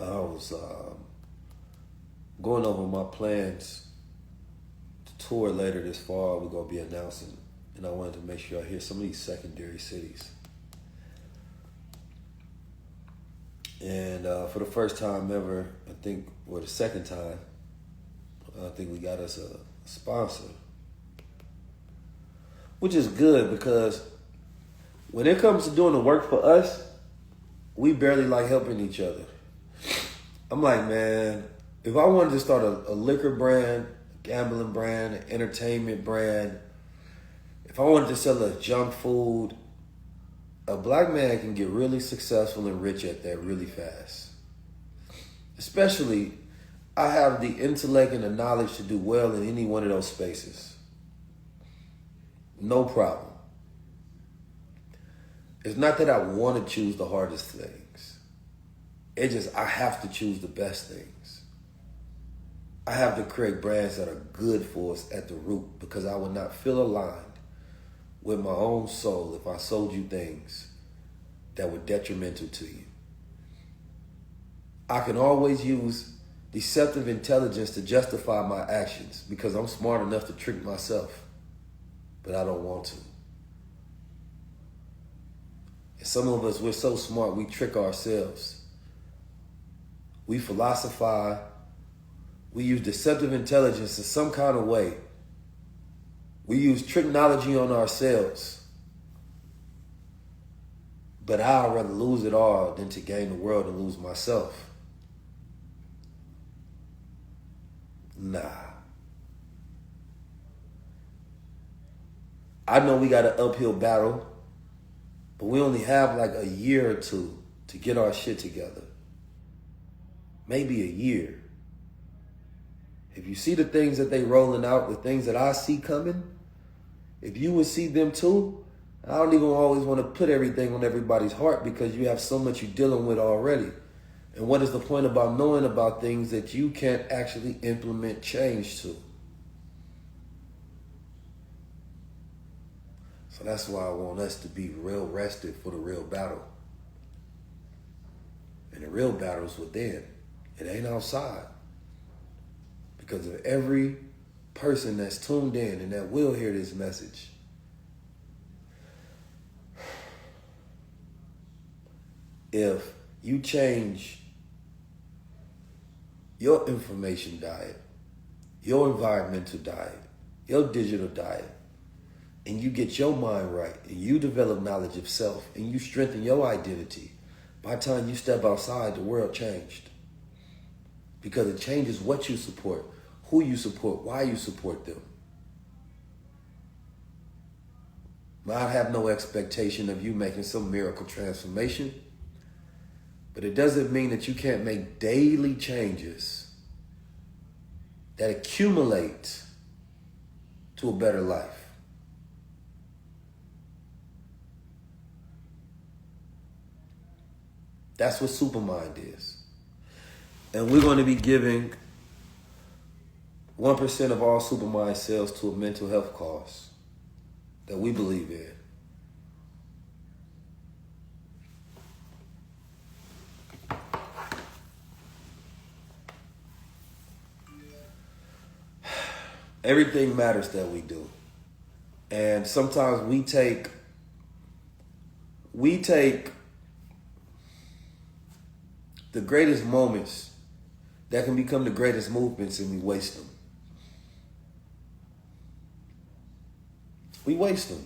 I was going over my plans to tour later this fall. We're going to be announcing, and I wanted to make sure I hear some of these secondary cities. And for the first time ever, I think, or the second time, I think we got us a sponsor. Which is good, because when it comes to doing the work for us, we barely like helping each other. I'm like, man, if I wanted to start a liquor brand, a gambling brand, an entertainment brand, if I wanted to sell a junk food, a black man can get really successful and rich at that really fast. Especially, I have the intellect and the knowledge to do well in any one of those spaces. No problem. It's not that I want to choose the hardest things. It's just I have to choose the best things. I have to create brands that are good for us at the root, because I would not feel aligned with my own soul if I sold you things that were detrimental to you. I can always use deceptive intelligence to justify my actions because I'm smart enough to trick myself, but I don't want to. And some of us, we're so smart, we trick ourselves. We philosophize. We use deceptive intelligence in some kind of way. We use technology on ourselves. But I'd rather lose it all than to gain the world and lose myself. Nah. I know we got an uphill battle, but we only have like a year or two to get our shit together. Maybe a year. If you see the things that they rolling out, the things that I see coming, if you would see them too, I don't even always want to put everything on everybody's heart, because you have so much you're dealing with already. And what is the point about knowing about things that you can't actually implement change to? So that's why I want us to be real rested for the real battle. And the real battle is within. It ain't outside. Because of every person that's tuned in and that will hear this message, if you change your information diet, your environmental diet, your digital diet, and you get your mind right, and you develop knowledge of self, and you strengthen your identity, by the time you step outside, the world changed. Because it changes what you support, who you support, why you support them. I have no expectation of you making some miracle transformation, but it doesn't mean that you can't make daily changes that accumulate to a better life. That's what Supermind is. And we're going to be giving 1% of all Supermind sales to a mental health cause that we believe in. Everything matters that we do. And sometimes we take the greatest moments that can become the greatest movements, and we waste them. We waste them.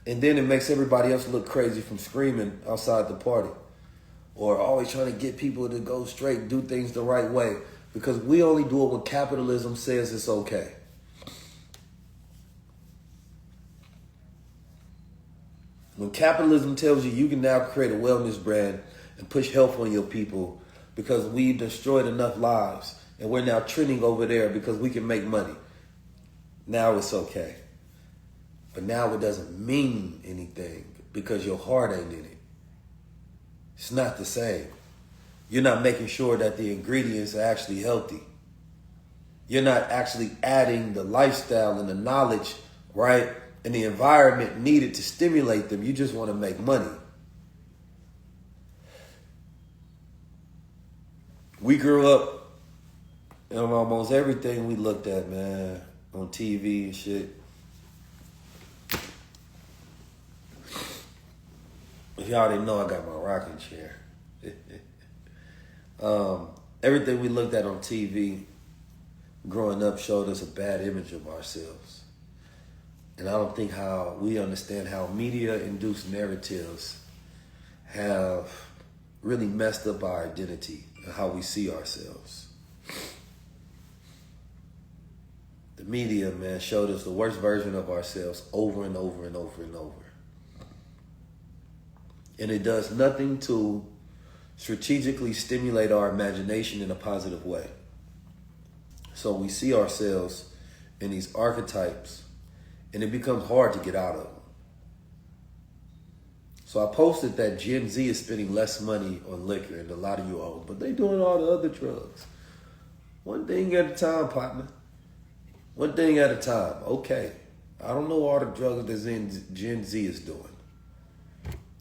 And then it makes everybody else look crazy from screaming outside the party, or always trying to get people to go straight, do things the right way, because we only do it when capitalism says it's okay. When capitalism tells you you can now create a wellness brand and push health on your people because we've destroyed enough lives and we're now trending over there because we can make money, now it's okay. But now it doesn't mean anything because your heart ain't in it. It's not the same. You're not making sure that the ingredients are actually healthy. You're not actually adding the lifestyle and the knowledge, right, and the environment needed to stimulate them. You just want to make money. We grew up and almost everything we looked at, man, on TV and shit. If y'all didn't know, I got my rocking chair. Everything we looked at on TV growing up showed us a bad image of ourselves. And I don't think we understand how media-induced narratives have really messed up our identity and how we see ourselves. The media, man, showed us the worst version of ourselves over and over and over and over. And it does nothing to strategically stimulate our imagination in a positive way. So we see ourselves in these archetypes, and it becomes hard to get out of them. So I posted that Gen Z is spending less money on liquor, and a lot of you are, but they doing all the other drugs. One thing at a time, partner. One thing at a time. Okay. I don't know all the drugs that Gen Z is doing.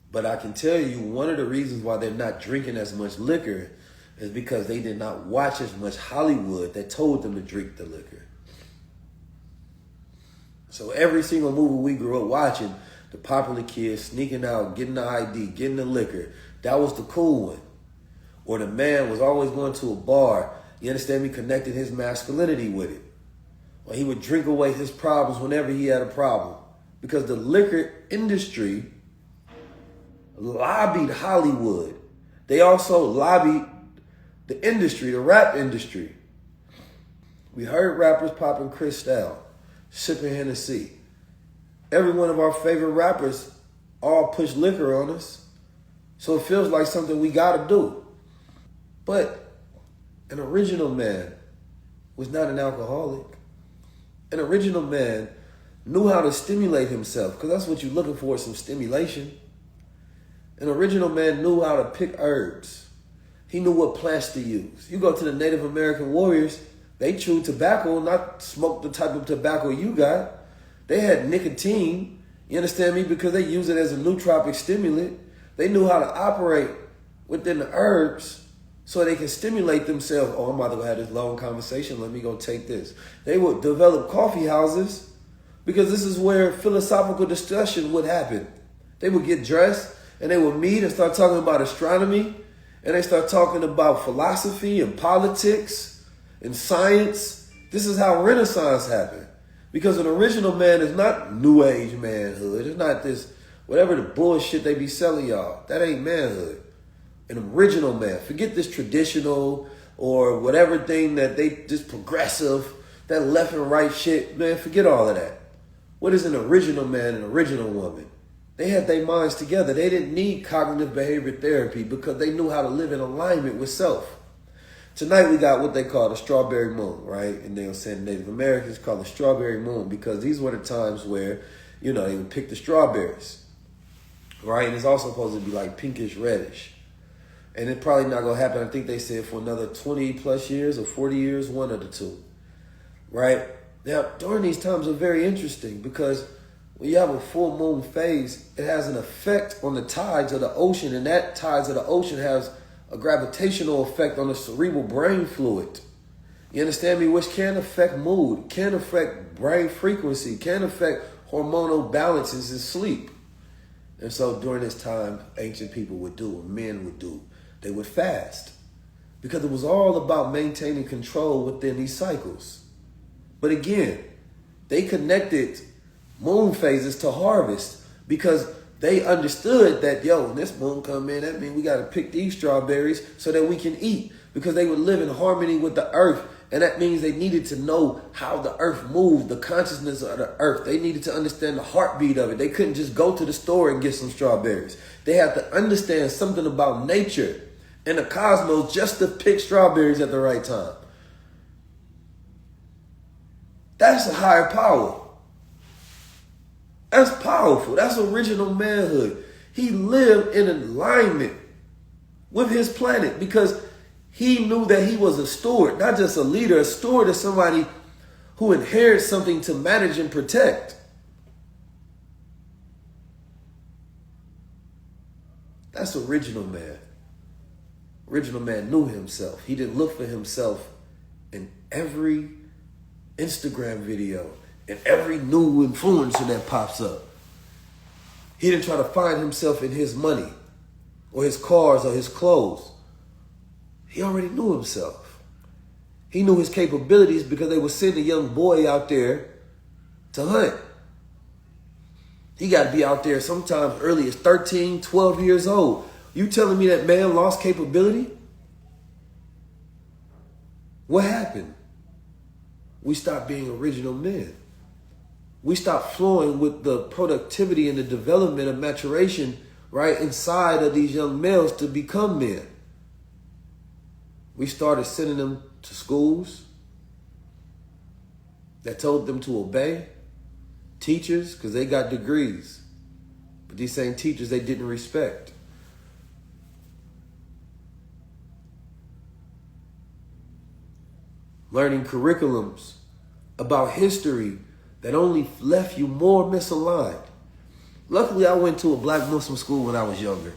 But I can tell you one of the reasons why they're not drinking as much liquor is because they did not watch as much Hollywood that told them to drink the liquor. So every single movie we grew up watching, the popular kids sneaking out, getting the ID, getting the liquor, that was the cool one. Or the man was always going to a bar, you understand me, connecting his masculinity with it. Or he would drink away his problems whenever he had a problem. Because the liquor industry lobbied Hollywood. They also lobbied the industry, the rap industry. We heard rappers popping Cristal, sipping Hennessy. Every one of our favorite rappers all push liquor on us. So it feels like something we gotta do. But an original man was not an alcoholic. An original man knew how to stimulate himself, because that's what you're looking for, some stimulation. An original man knew how to pick herbs. He knew what plants to use. You go to the Native American warriors, they chewed tobacco, not smoke the type of tobacco you got. They had nicotine, you understand me, because they use it as a nootropic stimulant. They knew how to operate within the herbs so they can stimulate themselves. Oh, I'm about to have this long conversation. Let me go take this. They would develop coffee houses because this is where philosophical discussion would happen. They would get dressed and they would meet and start talking about astronomy, and they start talking about philosophy and politics and science. This is how Renaissance happened. Because an original man is not new age manhood. It's not this, whatever the bullshit they be selling y'all. That ain't manhood. An original man. Forget this traditional or whatever thing that they just progressive, that left and right shit. Man, forget all of that. What is an original man, an original woman? They had their minds together. They didn't need cognitive behavior therapy because they knew how to live in alignment with self. Tonight we got what they call the strawberry moon, right? And they'll say Native Americans call it strawberry moon because these were the times where, they would pick the strawberries, right? And it's also supposed to be like pinkish reddish. And it's probably not going to happen, I think they said, for another 20 plus years or 40 years, one of the two, right? Now, during these times are very interesting because when you have a full moon phase, it has an effect on the tides of the ocean, and that tides of the ocean has a gravitational effect on the cerebral brain fluid. You understand me? Which can affect mood, can affect brain frequency, can affect hormonal balances in sleep. And so during this time, ancient people would do, or men would do, they would fast. Because it was all about maintaining control within these cycles. But again, they connected moon phases to harvest because they understood that, when this moon come in, that means we got to pick these strawberries so that we can eat, because they would live in harmony with the earth. And that means they needed to know how the earth moved, the consciousness of the earth. They needed to understand the heartbeat of it. They couldn't just go to the store and get some strawberries. They had to understand something about nature and the cosmos just to pick strawberries at the right time. That's a higher power. That's powerful. That's original manhood. He lived in alignment with his planet because he knew that he was a steward, not just a leader. A steward is somebody who inherits something to manage and protect. That's original man. Original man knew himself. He didn't look for himself in every Instagram video and every new influencer that pops up. He didn't try to find himself in his money or his cars or his clothes. He already knew himself. He knew his capabilities because they would send a young boy out there to hunt. He got to be out there sometimes early as 13, 12 years old. You telling me that man lost capability? What happened? We stopped being original men. We stopped flowing with the productivity and the development of maturation right inside of these young males to become men. We started sending them to schools that told them to obey, teachers because they got degrees, but these same teachers they didn't respect. Learning curriculums about history that only left you more misaligned. Luckily, I went to a black Muslim school when I was younger.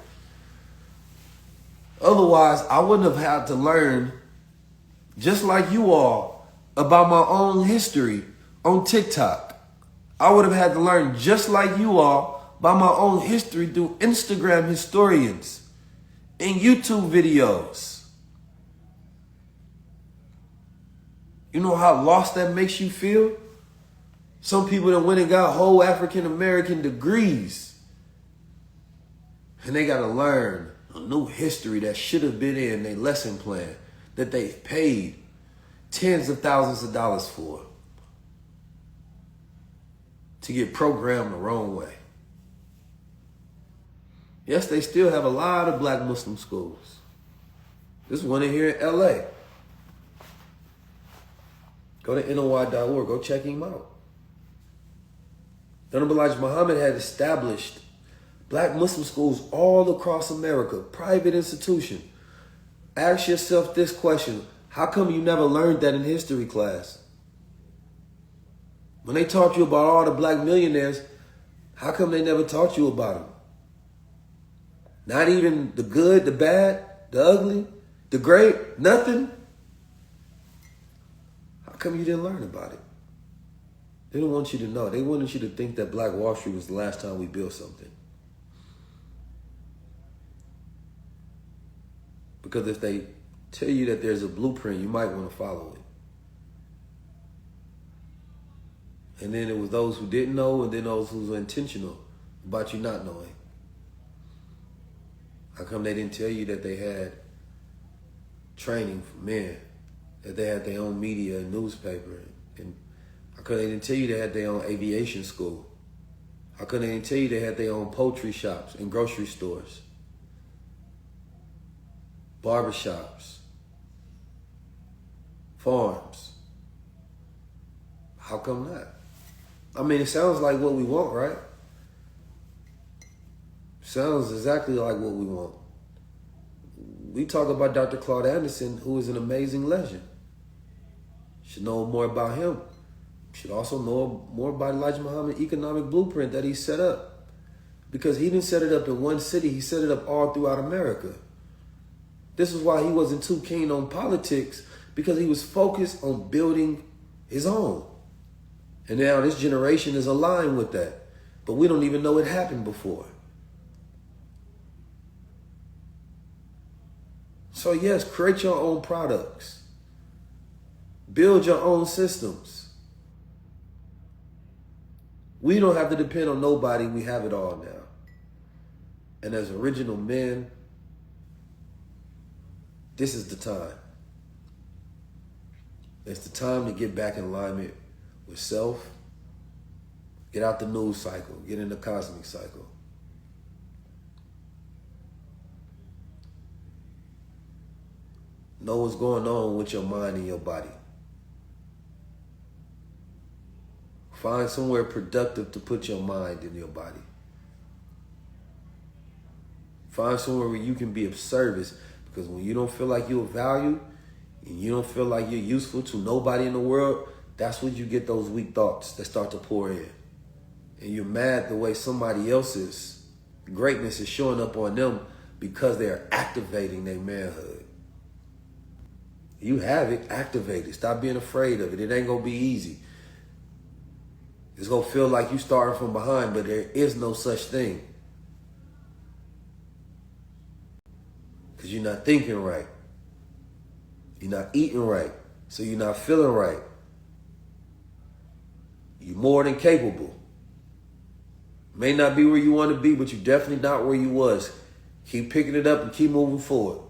Otherwise, I wouldn't have had to learn, just like you all, about my own history on TikTok. I would have had to learn, just like you all, about my own history through Instagram historians and YouTube videos. You know how lost that makes you feel? Some people that went and got whole African American degrees. And they got to learn a new history that should have been in their lesson plan that they paid tens of thousands of dollars for to get programmed the wrong way. Yes, they still have a lot of black Muslim schools. There's one in here in LA. Go to NOI.org. Go check him out. Honorable Elijah Muhammad had established black Muslim schools all across America, private institution. Ask yourself this question. How come you never learned that in history class? When they taught you about all the black millionaires, how come they never taught you about them? Not even the good, the bad, the ugly, the great, nothing? How come you didn't learn about it? They didn't want you to know. They wanted you to think that Black Wall Street was the last time we built something. Because if they tell you that there's a blueprint, you might want to follow it. And then it was those who didn't know, and then those who were intentional about you not knowing. How come they didn't tell you that they had training for men, that they had their own media and newspaper? And how come they didn't tell you they had their own aviation school? How come they didn't tell you they had their own poultry shops and grocery stores, barbershops, farms? How come not? I mean, it sounds like what we want, right? Sounds exactly like what we want. We talk about Dr. Claude Anderson, who is an amazing legend. Should know more about him. Should also know more about Elijah Muhammad's economic blueprint that he set up. Because he didn't set it up in one city, he set it up all throughout America. This is why he wasn't too keen on politics, because he was focused on building his own. And now this generation is aligned with that. But we don't even know it happened before. So yes, create your own products. Build your own systems. We don't have to depend on nobody. We have it all now. And as original men, this is the time. It's the time to get back in alignment with self. Get out the news cycle. Get in the cosmic cycle. Know what's going on with your mind and your body. Find somewhere productive to put your mind and your body. Find somewhere where you can be of service, because when you don't feel like you're valued and you don't feel like you're useful to nobody in the world, that's when you get those weak thoughts that start to pour in. And you're mad the way somebody else's greatness is showing up on them, because they're activating their manhood. You have it, activate it. Stop being afraid of it. It ain't going to be easy. It's going to feel like you starting from behind, but there is no such thing. Because you're not thinking right. You're not eating right. So you're not feeling right. You're more than capable. May not be where you want to be, but you're definitely not where you was. Keep picking it up and keep moving forward.